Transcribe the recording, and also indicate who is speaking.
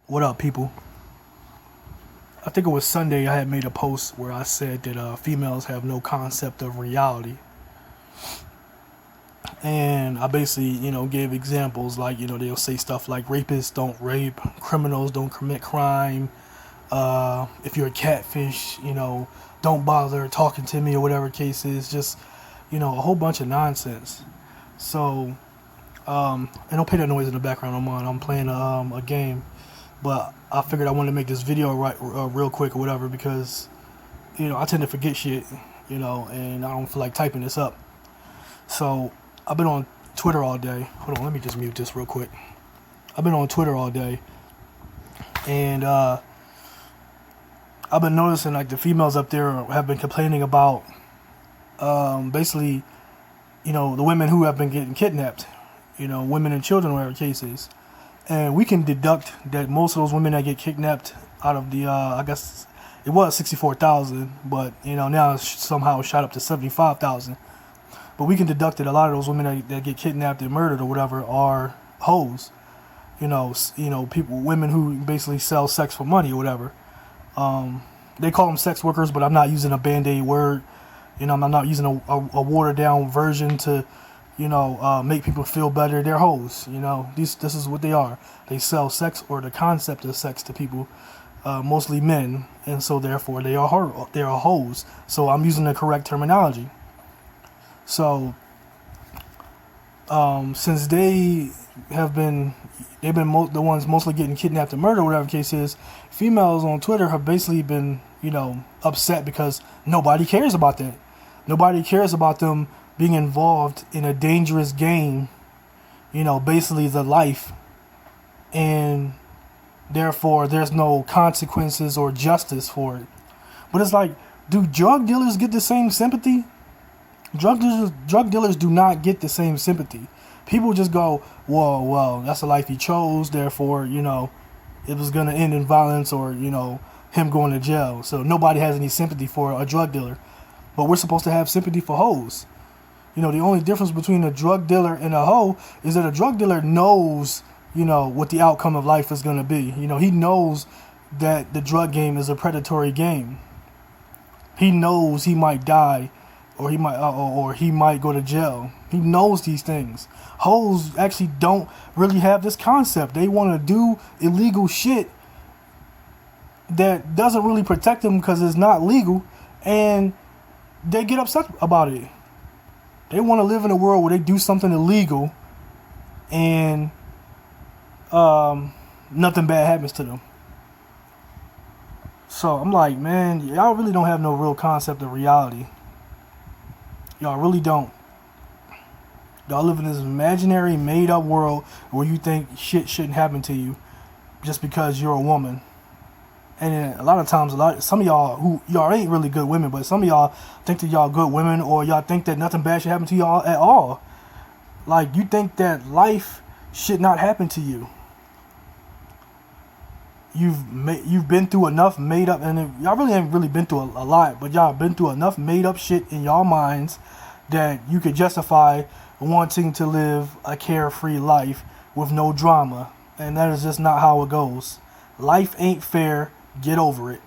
Speaker 1: What up, people? I think it was Sunday I had made a post where I said that females have no concept of reality. And I basically, gave examples like, they'll say stuff like rapists don't rape, criminals don't commit crime. If you're a catfish, don't bother talking to me or whatever case is. Just, a whole bunch of nonsense. So, and don't play that noise in the background. I'm playing a game. But I figured I wanted to make this video real quick or whatever because, I tend to forget shit, and I don't feel like typing this up. So I've been on Twitter all day. Hold on, let me just mute this real quick. I've been on Twitter all day, and I've been noticing like the females up there have been complaining about basically, the women who have been getting kidnapped, women and children, whatever the case is. And we can deduct that most of those women that get kidnapped out of the, I guess it was 64,000, but, now it's somehow shot up to 75,000. But we can deduct that a lot of those women that get kidnapped and murdered or whatever are hoes. Women who basically sell sex for money or whatever. They call them sex workers, but I'm not using a band-aid word. I'm not using a watered-down version to make people feel better. They're hoes. This is what they are. They sell sex or the concept of sex to people, mostly men, and so therefore they are hoes. So I'm using the correct terminology. So since they've been the ones mostly getting kidnapped and murdered, whatever the case is, females on Twitter have basically been upset because nobody cares about that. Nobody cares about them being involved in a dangerous game, basically the life, and therefore there's no consequences or justice for it. But it's like, do drug dealers get the same sympathy? Drug dealers do not get the same sympathy. People just go, well, that's the life he chose, therefore, it was going to end in violence or, him going to jail. So nobody has any sympathy for a drug dealer. But we're supposed to have sympathy for hoes. The only difference between a drug dealer and a hoe is that a drug dealer knows, what the outcome of life is going to be. He knows that the drug game is a predatory game. He knows he might die, or he might go to jail. He knows these things. Hoes actually don't really have this concept. They want to do illegal shit that doesn't really protect them because it's not legal, and they get upset about it. They want to live in a world where they do something illegal and nothing bad happens to them. So I'm like, man, y'all really don't have no real concept of reality. Y'all really don't. Y'all live in this imaginary, made-up world where you think shit shouldn't happen to you just because you're a woman. And then a lot of times, some of y'all ain't really good women, but some of y'all think that y'all good women, or y'all think that nothing bad should happen to y'all at all. Like, you think that life should not happen to you. You've been through enough made up, and y'all really haven't really been through a lot, but y'all been through enough made up shit in y'all minds that you could justify wanting to live a carefree life with no drama. And that is just not how it goes. Life ain't fair. Get over it.